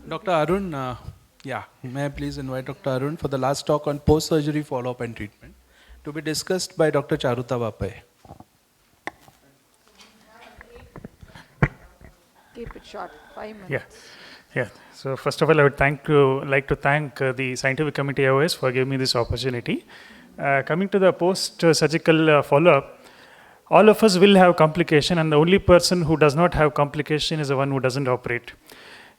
Dr. Arun, may I please invite Dr. Arun for the last talk on post-surgery follow-up and treatment to be discussed by Dr. Charuta Vapai. Keep it short, 5 minutes. Yeah. So first of all, I would like to thank the scientific committee AIOS for giving me this opportunity. Coming to the post-surgical follow-up, all of us will have complication, and the only person who does not have complication is the one who doesn't operate.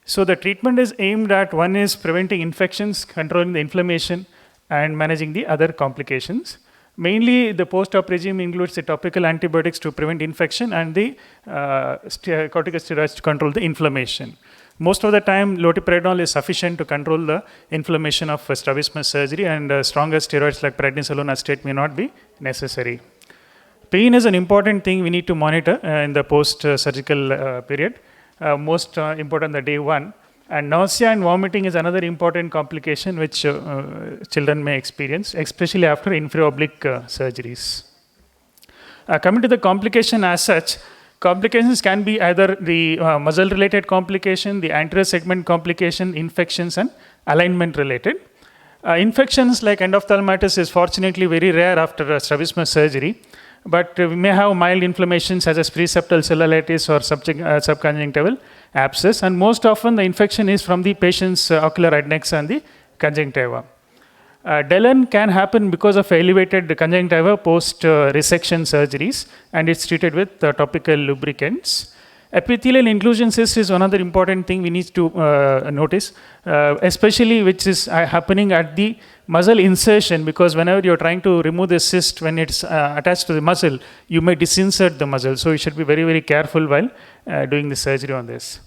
So the treatment is aimed at, one is preventing infections, controlling the inflammation, and managing the other complications. Mainly, the post-op regime includes the topical antibiotics to prevent infection and the corticosteroids to control the inflammation. Most of the time, lotiperidol is sufficient to control the inflammation of strabismus surgery, and stronger steroids like prednisolone acetate may not be necessary. Pain is an important thing we need to monitor in the post-surgical period. Most important the day one. And nausea and vomiting is another important complication which children may experience, especially after inferior oblique surgeries. Coming to the complication as such, complications can be either the muscle-related complication, the anterior segment complication, infections, and alignment-related. Infections like endophthalmitis is fortunately very rare after strabismus surgery, but we may have mild inflammation such as preseptal cellulitis or subconjunctival abscess, and most often the infection is from the patient's ocular adnex and the conjunctiva. Delen can happen because of elevated conjunctiva post-resection surgeries, and it's treated with topical lubricants. Epithelial inclusion cyst is another important thing we need to notice, especially which is happening at the muscle insertion, because whenever you're trying to remove the cyst, when it's attached to the muscle, you may disinsert the muscle. So you should be very, very careful while doing the surgery on this.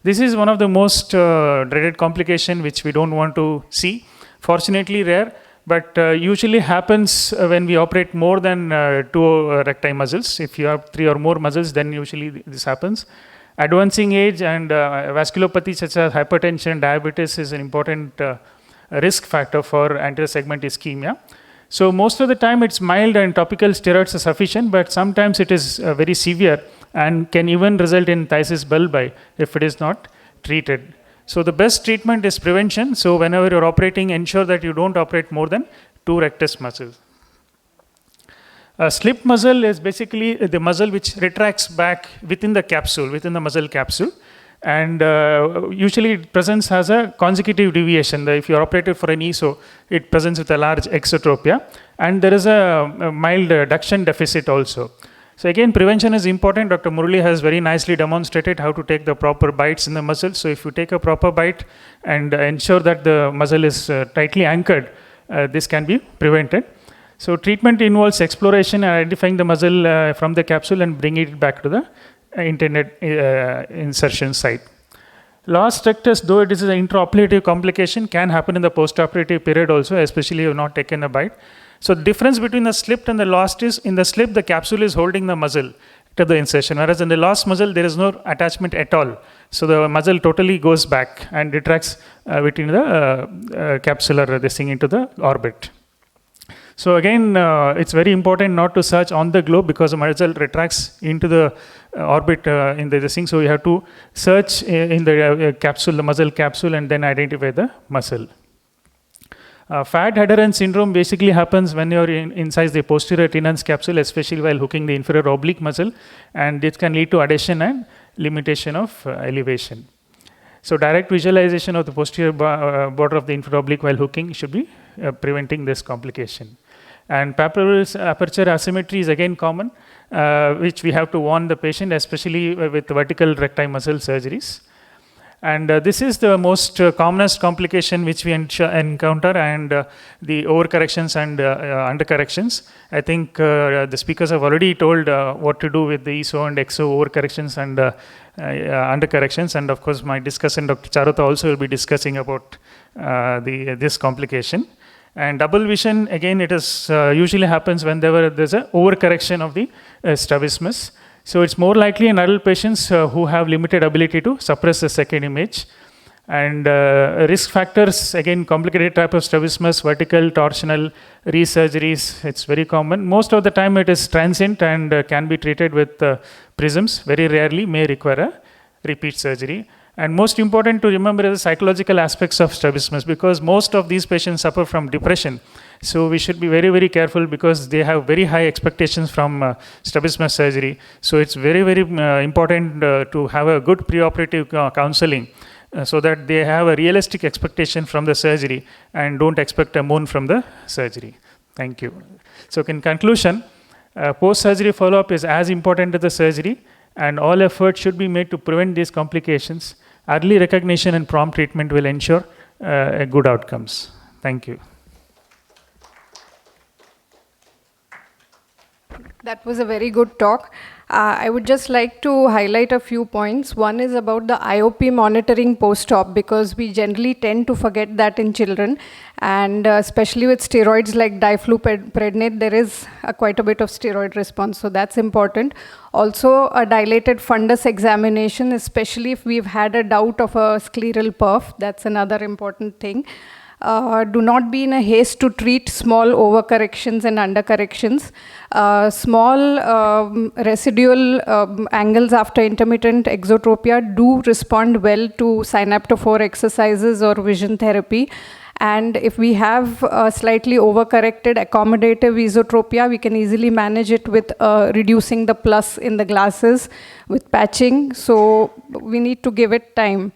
This is one of the most dreaded complications which we don't want to see. Fortunately rare, but usually happens when we operate more than 2 recti muscles. If you have 3 or more muscles, then usually this happens. Advancing age and vasculopathy such as hypertension, diabetes is an important risk factor for anterior segment ischemia. So most of the time it's mild and topical steroids are sufficient, but sometimes it is very severe and can even result in thysis bulbi if it is not treated. So the best treatment is prevention. So whenever you're operating, ensure that you don't operate more than 2 rectus muscles. Slip muscle is basically the muscle which retracts back within the capsule, within the muscle capsule. And usually it presents as a consecutive deviation. If you're operated for an ESO, it presents with a large exotropia. And there is a mild duction deficit also. So again, prevention is important. Dr. Murali has very nicely demonstrated how to take the proper bites in the muscle. So if you take a proper bite and ensure that the muscle is tightly anchored, this can be prevented. So treatment involves exploration and identifying the muscle from the capsule and bringing it back to the intended insertion site. Last rectus, though it is an intraoperative complication, can happen in the postoperative period also, especially if you have not taken a bite. So the difference between the slip and the lost is, in the slip, the capsule is holding the muscle to the insertion, whereas in the lost muscle, there is no attachment at all. So the muscle totally goes back and retracts between the capsular this thing into the orbit. So again, it's very important not to search on the globe because the muscle retracts into the orbit in the thing. So you have to search in the capsule, the muscle capsule, and then identify the muscle. Fat adherence syndrome basically happens when you're inside the posterior tenons capsule, especially while hooking the inferior oblique muscle, and it can lead to adhesion and limitation of elevation. So direct visualization of the posterior border of the inferior oblique while hooking should be preventing this complication. And palpebral aperture asymmetry is again common, which we have to warn the patient, especially with vertical recti muscle surgeries. And this is the most commonest complication which we encounter, and the overcorrections and undercorrections. I think the speakers have already told what to do with the ESO and EXO overcorrections and undercorrections. And of course, my discussant, Dr. Charuta, also will be discussing about this complication. And double vision, again, it is usually happens when there's an overcorrection of the strabismus. So it's more likely in adult patients who have limited ability to suppress the second image. And risk factors, again, complicated type of strabismus, vertical, torsional, resurgeries, it's very common. Most of the time it is transient and can be treated with prisms. Very rarely may require a repeat surgery. And most important to remember is the psychological aspects of strabismus, because most of these patients suffer from depression. So we should be very, very careful because they have very high expectations from strabismus surgery. So it's very, very important to have a good preoperative counseling so that they have a realistic expectation from the surgery and don't expect a moon from the surgery. Thank you. So in conclusion, post-surgery follow-up is as important as the surgery, and all efforts should be made to prevent these complications. Early recognition and prompt treatment will ensure good outcomes. Thank you. That was a very good talk. I would just like to highlight a few points. One is about the IOP monitoring post-op, because we generally tend to forget that in children, and especially with steroids like difluprednate, there is quite a bit of steroid response, so that's important. Also, a dilated fundus examination, especially if we've had a doubt of a scleral perf, that's another important thing. Do not be in a haste to treat small overcorrections and undercorrections. Small residual angles after intermittent exotropia do respond well to synaptophore exercises or vision therapy. And if we have slightly overcorrected accommodative esotropia, we can easily manage it with reducing the plus in the glasses with patching. So we need to give it time.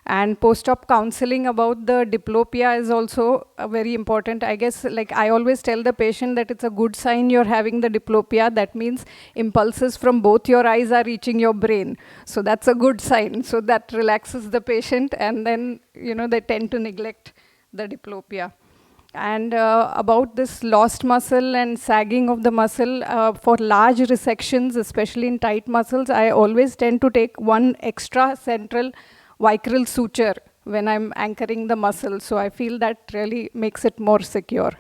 And post-op counseling about the diplopia is also very important. I guess, like I always tell the patient that it's a good sign you're having the diplopia. That means impulses from both your eyes are reaching your brain. So that's a good sign. So that relaxes the patient, and then, you know, they tend to neglect the diplopia. And about this lost muscle and sagging of the muscle, for large resections, especially in tight muscles, I always tend to take one extra central vicryl suture when I'm anchoring the muscle. So I feel that really makes it more secure.